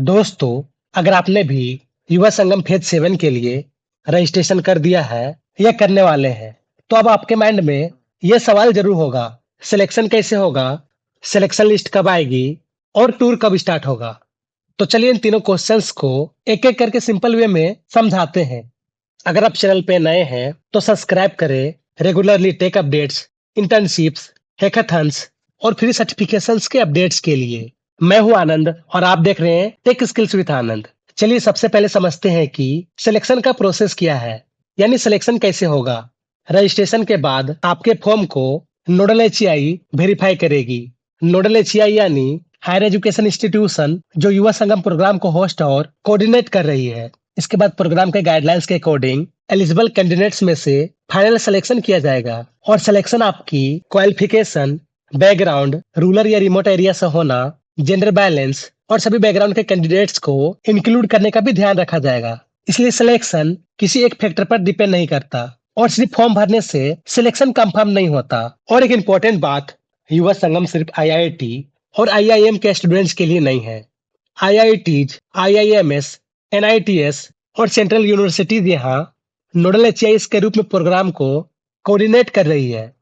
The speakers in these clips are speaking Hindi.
दोस्तों, अगर आपने भी युवा संगम फेज 7 के लिए रजिस्ट्रेशन कर दिया है या करने वाले हैं, तो अब आपके माइंड में ये सवाल जरूर होगा, सिलेक्शन कैसे होगा, सिलेक्शन लिस्ट कब आएगी और टूर कब स्टार्ट होगा। तो चलिए इन तीनों क्वेश्चंस को एक एक करके सिंपल वे में समझाते हैं। अगर आप चैनल पे नए हैं तो सब्सक्राइब करें रेगुलरली टेक अपडेट्स, इंटर्नशिप्स, हैकाथन्स और फ्री सर्टिफिकेशंस के अपडेट्स के लिए। मैं हूं आनंद और आप देख रहे हैं टेक स्किल्स विद आनंद। चलिए सबसे पहले समझते हैं कि सिलेक्शन का प्रोसेस क्या है, यानी सिलेक्शन कैसे होगा। रजिस्ट्रेशन के बाद आपके फॉर्म को नोडल एचईआई वेरीफाई करेगी। नोडल एचईआई यानी हायर एजुकेशन इंस्टीट्यूशन जो युवा संगम प्रोग्राम को होस्ट और कोऑर्डिनेट कर रही है। इसके बाद प्रोग्राम के गाइडलाइंस के अकॉर्डिंग एलिजिबल कैंडिडेट्स में से फाइनल सिलेक्शन किया जाएगा और सिलेक्शन आपकी क्वालिफिकेशन, बैकग्राउंड, रूरल या रिमोट एरिया से होना, जेंडर बैलेंस और सभी बैकग्राउंड के कैंडिडेट्स को इंक्लूड करने का भी ध्यान रखा जाएगा। इसलिए सिलेक्शन किसी एक फैक्टर पर डिपेंड नहीं करता और सिर्फ फॉर्म भरने से सिलेक्शन कंफर्म नहीं होता। और एक इम्पोर्टेंट बात, युवा संगम सिर्फ आईआईटी और आईआईएम के स्टूडेंट्स के लिए नहीं है। आईआईटीज, आईआईएमएस, एनआईटीएस और सेंट्रल यूनिवर्सिटीज यहाँ नोडल एचईआईएस के रूप में प्रोग्राम को कोऑर्डिनेट कर रही है।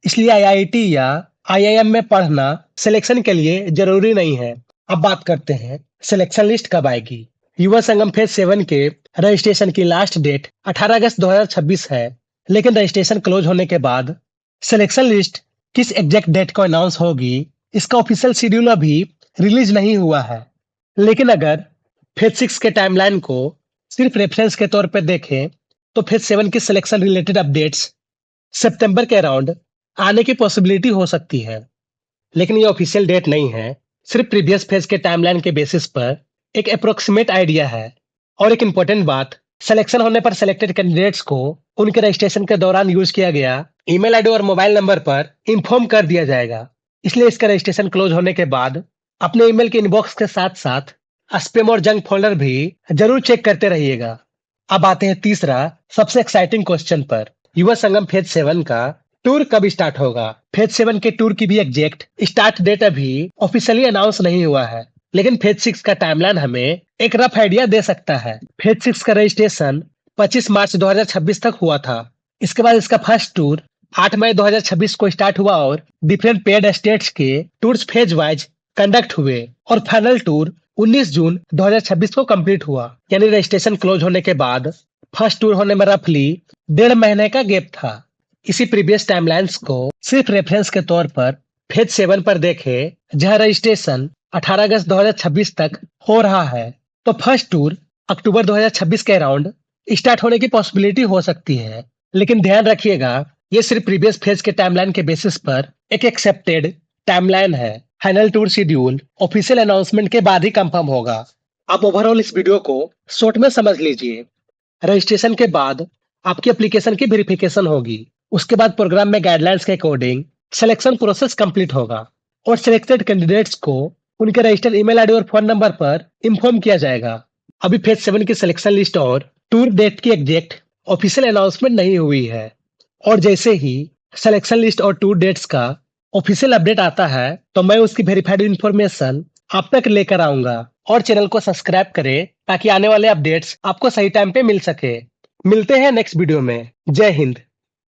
इसलिए आईआईटी या आईआईएम में पढ़ना सिलेक्शन के लिए जरूरी नहीं है। अब बात करते हैं सिलेक्शन लिस्ट कब आएगी। युवा संगम फेज 7 के रजिस्ट्रेशन की लास्ट डेट 18 अगस्त 2026 है, लेकिन रजिस्ट्रेशन क्लोज होने के बाद सिलेक्शन लिस्ट किस एग्जैक्ट डेट को अनाउंस होगी, इसका ऑफिशियल शेड्यूल अभी रिलीज नहीं हुआ है। लेकिन अगर फेज 6 के टाइमलाइन को सिर्फ रेफरेंस के तौर पर देखें तो फेज 7 की सिलेक्शन रिलेटेड अपडेट्स सितंबर के अराउंड आने की पॉसिबिलिटी हो सकती है, लेकिन ये ऑफिशियल डेट नहीं है, सिर्फ प्रीवियस फेज के टाइमलाइन के बेसिस पर एक अप्रोक्सीमेट आइडिया है। और एक इम्पोर्टेंट बात, सिलेक्शन होने पर सिलेक्टेड कैंडिडेट्स को उनके रजिस्ट्रेशन के दौरान यूज किया गया ईमेल आईडी और मोबाइल नंबर पर इंफॉर्म कर दिया जाएगा। इसलिए इसका रजिस्ट्रेशन क्लोज होने के बाद अपने ईमेल के इनबॉक्स के साथ साथ स्पैम और जंक फोल्डर भी जरूर चेक करते रहिएगा। अब आते हैं तीसरा सबसे एक्साइटिंग क्वेश्चन पर, युवा संगम फेज 7 का टूर कब स्टार्ट होगा। फेज 7 के टूर की भी एग्जैक्ट स्टार्ट डेट अभी ऑफिशियली अनाउंस नहीं हुआ है, लेकिन फेज 6 का टाइमलाइन हमें एक रफ आइडिया दे सकता है। फेज 6 का रजिस्ट्रेशन 25 मार्च 2026 तक हुआ था। इसके बाद इसका फर्स्ट टूर 8 मई 2026 को स्टार्ट हुआ और डिफरेंट पेड स्टेट्स के टूर्स फेज वाइज कंडक्ट हुए और फाइनल टूर 19 जून 2026 को कंप्लीट हुआ। यानी रजिस्ट्रेशन क्लोज होने के बाद फर्स्ट टूर होने में रफली 1.5 महीने का गैप था। इसी प्रीवियस टाइमलाइंस को सिर्फ रेफरेंस के तौर पर फेज 7 पर देखें, जहां रजिस्ट्रेशन 18 अगस्त 2026 तक हो रहा है, तो फर्स्ट टूर अक्टूबर 2026 के अराउंड स्टार्ट होने की पॉसिबिलिटी हो सकती है। लेकिन ध्यान रखिएगा, ये सिर्फ प्रीवियस फेज के टाइमलाइन के बेसिस पर एक एक्सेप्टेड टाइमलाइन है। Final tour schedule official announcement के बाद ही कंफर्म होगा। आप ओवरऑल इस वीडियो को शॉर्ट में समझ लीजिए। रजिस्ट्रेशन के बाद आपकी एप्लीकेशन की वेरिफिकेशन होगी। उसके बाद प्रोग्राम में गाइडलाइंस के अकॉर्डिंग सिलेक्शन प्रोसेस कंप्लीट होगा और सिलेक्टेड कैंडिडेट्स को उनके रजिस्टर्ड ईमेल आईडी और फोन नंबर पर इंफॉर्म किया जाएगा। अभी फेज 7 की सिलेक्शन लिस्ट और टूर डेट की एग्जैक्ट ऑफिशियल अनाउंसमेंट नहीं हुई है, और जैसे ही सिलेक्शन लिस्ट और टूर डेट्स का ऑफिशियल अपडेट आता है तो मैं उसकी वेरीफाइड इंफॉर्मेशन आप तक लेकर आऊंगा। और चैनल को सब्सक्राइब करें ताकि आने वाले अपडेट्स आपको सही टाइम पे मिल सके। मिलते हैं नेक्स्ट वीडियो में। जय हिंद।